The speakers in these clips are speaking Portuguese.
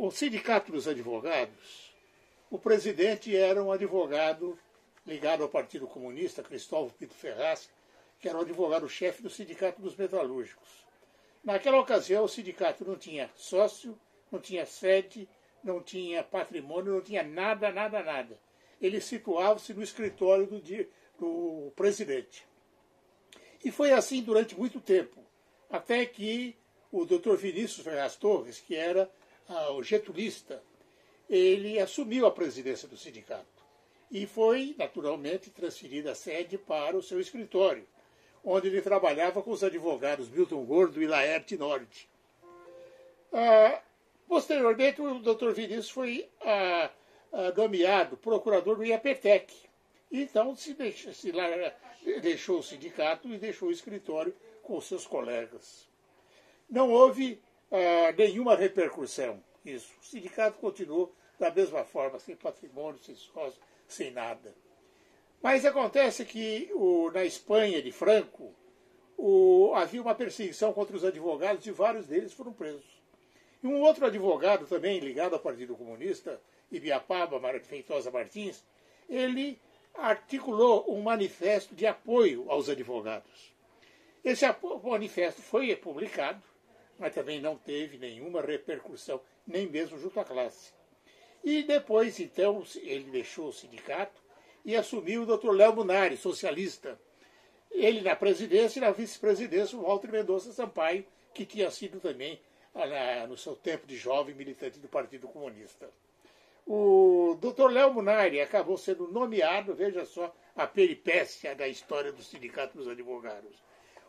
O Sindicato dos Advogados, o presidente era um advogado ligado ao Partido Comunista, Cristóvão Pinto Ferraz, que era o advogado-chefe do Sindicato dos Metalúrgicos. Naquela ocasião, o sindicato não tinha sócio, não tinha sede, não tinha patrimônio, não tinha nada, nada, nada. Ele situava-se no escritório do presidente. E foi assim durante muito tempo, até que o Dr. Vinícius Ferraz Torres, que era o getulista, ele assumiu a presidência do sindicato e foi, naturalmente, transferida a sede para o seu escritório, onde ele trabalhava com os advogados Milton Gordo e Laerte Norte. Posteriormente, o Dr. Vinícius foi nomeado procurador do IAPTEC. Então, deixou o sindicato e deixou o escritório com os seus colegas. Não houve nenhuma repercussão isso. O sindicato continuou da mesma forma, sem patrimônio, sem sócio, sem nada. Mas acontece que na Espanha de Franco havia uma perseguição contra os advogados e vários deles foram presos. E um outro advogado também ligado ao Partido Comunista, Ibiapaba Feitosa Martins, ele articulou um manifesto de apoio aos advogados. Esse manifesto foi publicado, mas também não teve nenhuma repercussão, nem mesmo junto à classe. E depois, então, ele deixou o sindicato e assumiu o Dr. Léo Munari, socialista. Ele na presidência e na vice-presidência o Walter Mendonça Sampaio, que tinha sido também, no seu tempo de jovem, militante do Partido Comunista. O Dr. Léo Munari acabou sendo nomeado, veja só a peripécia da história do Sindicato dos Advogados.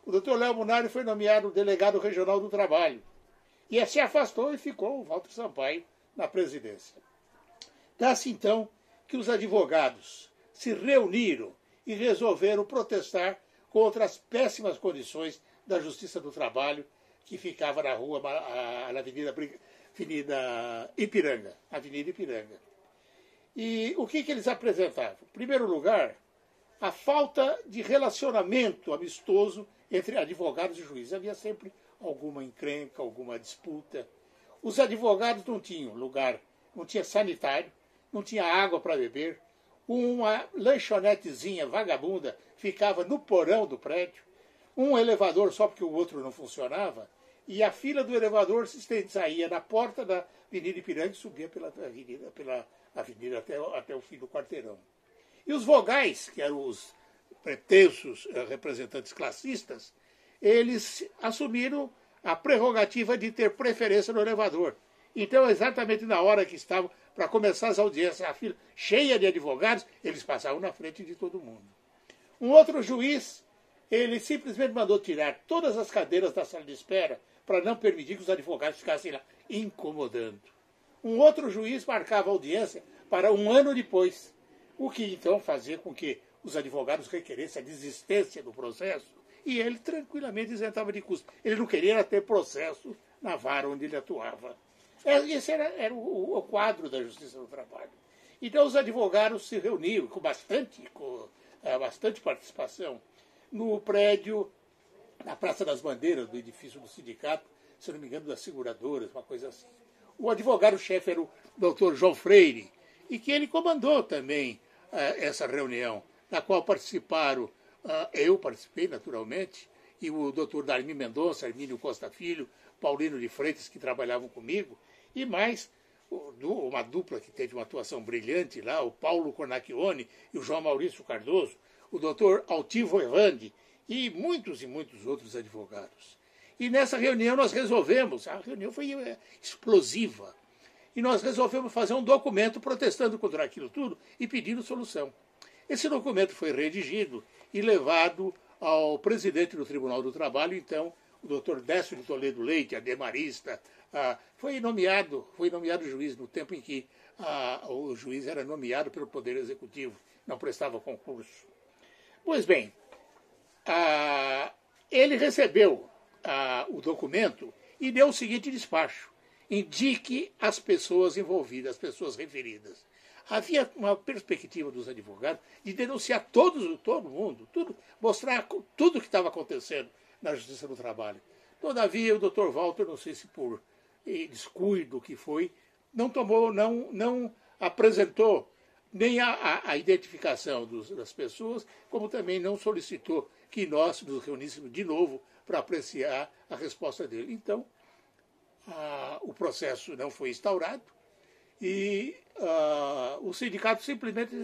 O Dr. Léo Munari foi nomeado delegado regional do trabalho e se afastou e ficou o Walter Sampaio na presidência. Dá-se então que os advogados se reuniram e resolveram protestar contra as péssimas condições da Justiça do Trabalho que ficava na rua, na Avenida Ipiranga. E o que eles apresentavam? Em primeiro lugar, a falta de relacionamento amistoso entre advogados e juízes. Havia sempre alguma encrenca, alguma disputa. Os advogados não tinham lugar, não tinha sanitário, não tinha água para beber. Uma lanchonetezinha vagabunda ficava no porão do prédio. Um elevador só porque o outro não funcionava. E a fila do elevador saía na porta da Avenida Ipiranga e subia pela avenida até o fim do quarteirão. E os vogais, que eram os pretensos representantes classistas, eles assumiram a prerrogativa de ter preferência no elevador. Então, exatamente na hora que estavam para começar as audiências, a fila cheia de advogados, eles passavam na frente de todo mundo. Um outro juiz, ele simplesmente mandou tirar todas as cadeiras da sala de espera para não permitir que os advogados ficassem lá incomodando. Um outro juiz marcava a audiência para um ano depois, o que então fazia com que os advogados requeressem a desistência do processo e ele tranquilamente isentava de custo. Ele não queria ter processo na vara onde ele atuava. Esse era o quadro da Justiça do Trabalho. Então os advogados se reuniram com bastante participação no prédio, na Praça das Bandeiras, do edifício do sindicato, se não me engano, das seguradoras, uma coisa assim. O advogado-chefe era o Dr. João Freire, e que ele comandou também essa reunião, na qual participaram, eu participei naturalmente, e o Dr. Darmi Mendonça, Hermínio Costa Filho, Paulino de Freitas, que trabalhavam comigo, e mais uma dupla que teve uma atuação brilhante lá, o Paulo Cornacchione e o João Maurício Cardoso, o Dr. Altivo Evandi, e muitos outros advogados. E nessa reunião nós resolvemos, a reunião foi explosiva, e nós resolvemos fazer um documento protestando contra aquilo tudo e pedindo solução. Esse documento foi redigido e levado ao presidente do Tribunal do Trabalho, então, o Dr. Décio de Toledo Leite, ademarista, foi nomeado juiz no tempo em que o juiz era nomeado pelo Poder Executivo, não prestava concurso. Pois bem, ele recebeu o documento e deu o seguinte despacho: indique as pessoas envolvidas, as pessoas referidas. Havia uma perspectiva dos advogados de denunciar todo mundo, mostrar tudo o que estava acontecendo na Justiça do Trabalho. Todavia, o Dr. Walter, não sei se por descuido que foi, não tomou, não apresentou nem a identificação das pessoas, como também não solicitou que nós nos reuníssemos de novo para apreciar a resposta dele. Então, o processo não foi instaurado e o sindicato simplesmente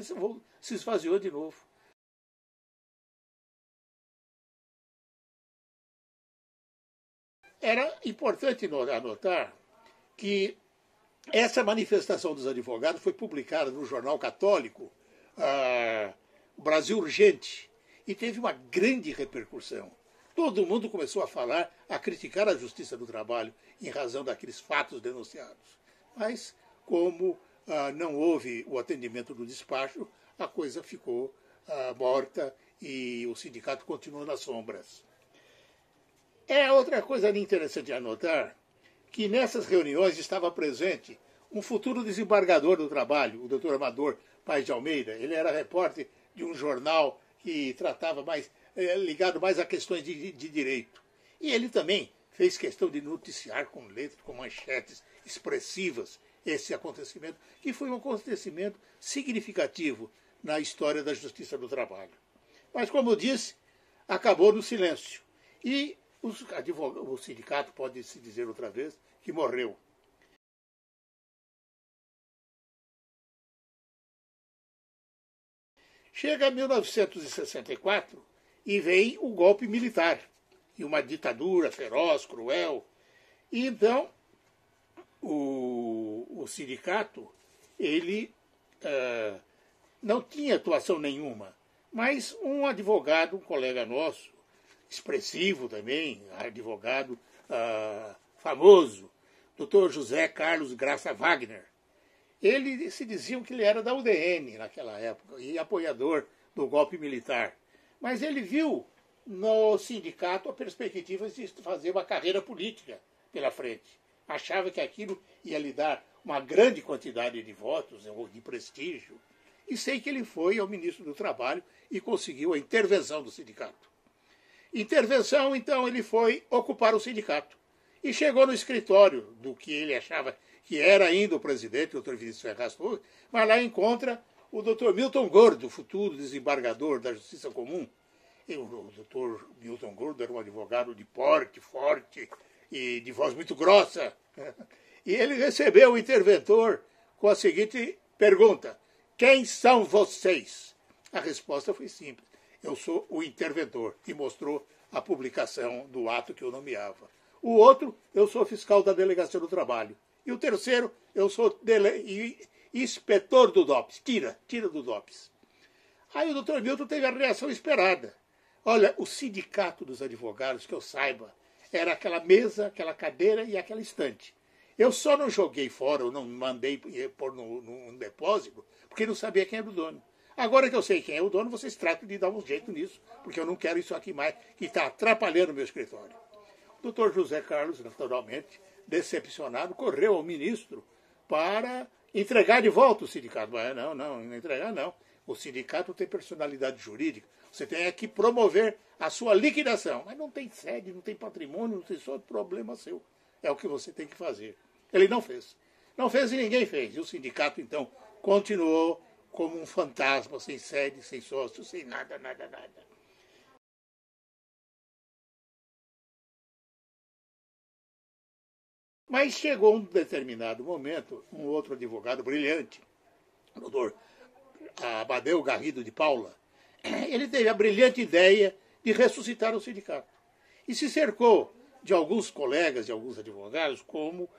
se esvaziou de novo. Era importante anotar que essa manifestação dos advogados foi publicada no jornal católico Brasil Urgente e teve uma grande repercussão. Todo mundo começou a falar, a criticar a Justiça do Trabalho em razão daqueles fatos denunciados. Mas, como não houve o atendimento do despacho, a coisa ficou morta e o sindicato continuou nas sombras. Outra coisa interessante de anotar que nessas reuniões estava presente um futuro desembargador do trabalho, o doutor Amador Paes de Almeida. Ele era repórter de um jornal que tratava ligado mais a questões de direito. E ele também fez questão de noticiar com letras, com manchetes expressivas esse acontecimento, que foi um acontecimento significativo na história da Justiça do Trabalho. Mas, como eu disse, acabou no silêncio. E o sindicato, pode-se dizer outra vez, que morreu. Chega 1964 e vem o golpe militar, e uma ditadura feroz, cruel. E então o sindicato ele não tinha atuação nenhuma, mas um advogado, um colega nosso, expressivo também, advogado famoso, Dr. José Carlos Graça Wagner. Ele se diziam que ele era da UDN naquela época e apoiador do golpe militar. Mas ele viu no sindicato a perspectiva de fazer uma carreira política pela frente. Achava que aquilo ia lhe dar uma grande quantidade de votos, de prestígio. E sei que ele foi ao ministro do Trabalho e conseguiu a intervenção do sindicato. Intervenção, então, ele foi ocupar o sindicato. E chegou no escritório do que ele achava que era ainda o presidente, o Dr. Vinícius Ferraz Torres, mas lá encontra o Dr. Milton Gordo, futuro desembargador da Justiça Comum. E o Dr. Milton Gordo era um advogado de porte, forte e de voz muito grossa. E ele recebeu o interventor com a seguinte pergunta: quem são vocês? A resposta foi simples: eu sou o interventor, e mostrou a publicação do ato que eu nomeava. O outro, eu sou fiscal da Delegacia do Trabalho. E o terceiro, eu sou inspetor do DOPS. Tira do DOPS. Aí o doutor Milton teve a reação esperada. Olha, o sindicato dos advogados, que eu saiba, era aquela mesa, aquela cadeira e aquela estante. Eu só não joguei fora, ou não mandei pôr num depósito, porque não sabia quem era o dono. Agora que eu sei quem é o dono, vocês tratam de dar um jeito nisso, porque eu não quero isso aqui mais, que está atrapalhando o meu escritório. O doutor José Carlos, naturalmente, decepcionado, correu ao ministro para entregar de volta o sindicato. Mas não entregar não. O sindicato tem personalidade jurídica. Você tem que promover a sua liquidação. Mas não tem sede, não tem patrimônio, não tem só problema seu. É o que você tem que fazer. Ele não fez. Não fez e ninguém fez. E o sindicato, então, continuou como um fantasma, sem sede, sem sócio, sem nada. Mas chegou um determinado momento, um outro advogado brilhante, o doutor Amadeu Garrido de Paula, ele teve a brilhante ideia de ressuscitar o sindicato. E se cercou de alguns colegas, de alguns advogados, como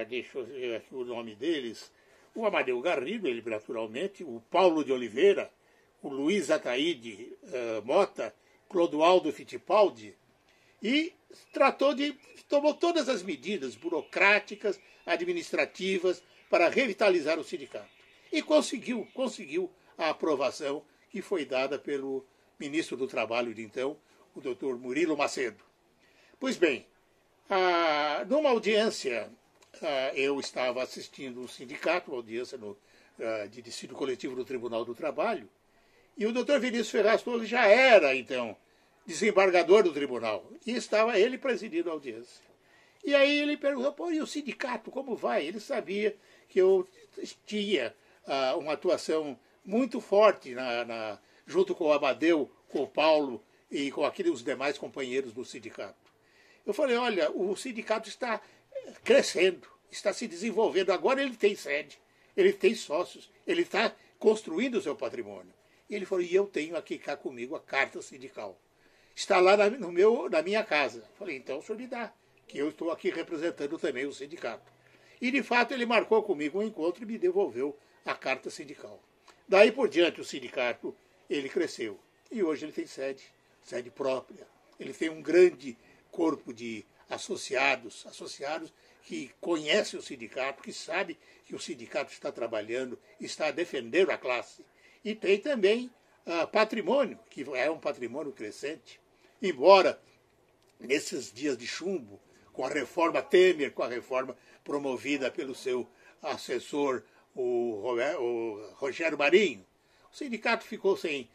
deixa eu ver aqui o nome deles, o Amadeu Garrido, ele naturalmente, o Paulo de Oliveira, o Luiz Ataíde Mota, Clodoaldo Fittipaldi, e tomou todas as medidas burocráticas, administrativas, para revitalizar o sindicato. E conseguiu a aprovação que foi dada pelo ministro do Trabalho de então, o doutor Murilo Macedo. Pois bem, numa audiência, eu estava assistindo um sindicato, uma audiência de dissídio coletivo do Tribunal do Trabalho, e o doutor Vinícius Ferraz Torres já era, então, desembargador do tribunal, e estava ele presidindo a audiência. E aí ele perguntou, pô, e o sindicato, como vai? Ele sabia que eu tinha uma atuação muito forte junto com o Amadeu, com o Paulo e com os demais companheiros do sindicato. Eu falei, olha, o sindicato está crescendo, está se desenvolvendo. Agora ele tem sede, ele tem sócios, ele está construindo o seu patrimônio. E ele falou, e eu tenho aqui cá comigo a carta sindical. Está lá na minha casa. Eu falei, então o senhor me dá, que eu estou aqui representando também o sindicato. E, de fato, ele marcou comigo um encontro e me devolveu a carta sindical. Daí por diante, o sindicato, ele cresceu. E hoje ele tem sede própria. Ele tem um grande corpo de associados que conhecem o sindicato, que sabe que o sindicato está trabalhando, está defendendo a classe. E tem também patrimônio, que é um patrimônio crescente. Embora, nesses dias de chumbo, com a reforma Temer, com a reforma promovida pelo seu assessor, o Rogério Marinho, o sindicato ficou sem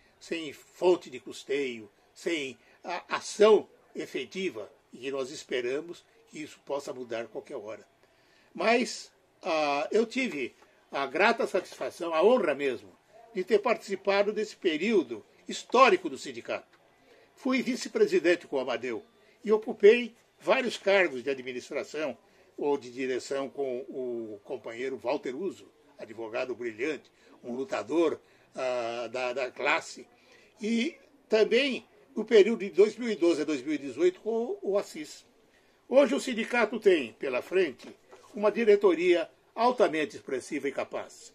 fonte de custeio, sem ação efetiva, e nós esperamos que isso possa mudar a qualquer hora. Mas eu tive a grata satisfação, a honra mesmo, de ter participado desse período histórico do sindicato. Fui vice-presidente com o Amadeu e ocupei vários cargos de administração ou de direção com o companheiro Walter Uso, advogado brilhante, um lutador da classe. E também no período de 2012 a 2018 com o Assis. Hoje o sindicato tem pela frente uma diretoria altamente expressiva e capaz.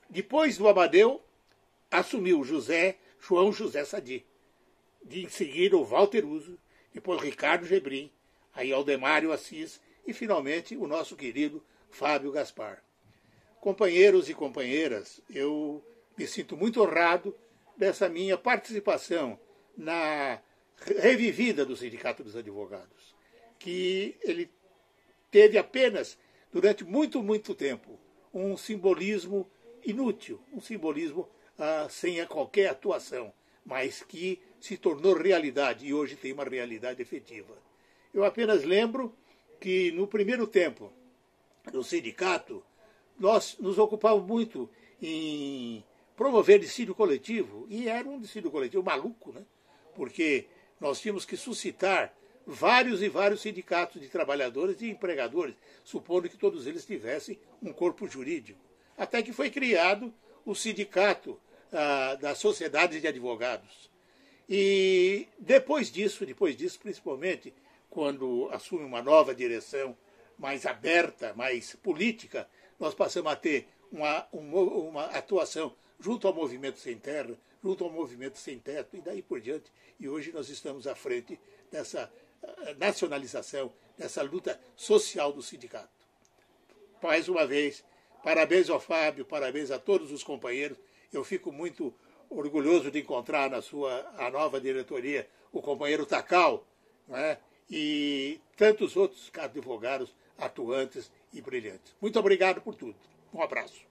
Depois do Amadeu, assumiu João José Sadi. Em seguida o Walter Uso, depois Ricardo Gebrim, aí Aldemário Assis e finalmente o nosso querido Fábio Gaspar. Companheiros e companheiras, eu me sinto muito honrado dessa minha participação na revivida do Sindicato dos Advogados, que ele teve apenas, durante muito, muito tempo, um simbolismo inútil, um simbolismo sem qualquer atuação, mas que se tornou realidade e hoje tem uma realidade efetiva. Eu apenas lembro que no primeiro tempo do sindicato, nós nos ocupávamos muito em promover dissídio coletivo, e era um dissídio coletivo maluco, né? Porque nós tínhamos que suscitar vários e vários sindicatos de trabalhadores e empregadores, supondo que todos eles tivessem um corpo jurídico. Até que foi criado o sindicato das sociedades de advogados. E depois disso, principalmente quando assume uma nova direção mais aberta, mais política, nós passamos a ter uma atuação junto ao Movimento Sem Terra, junto ao Movimento Sem Teto, e daí por diante. E hoje nós estamos à frente dessa nacionalização, dessa luta social do sindicato. Mais uma vez, parabéns ao Fábio, parabéns a todos os companheiros. Eu fico muito orgulhoso de encontrar a nova diretoria o companheiro Takal, né? E tantos outros advogados atuantes e brilhantes. Muito obrigado por tudo. Um abraço.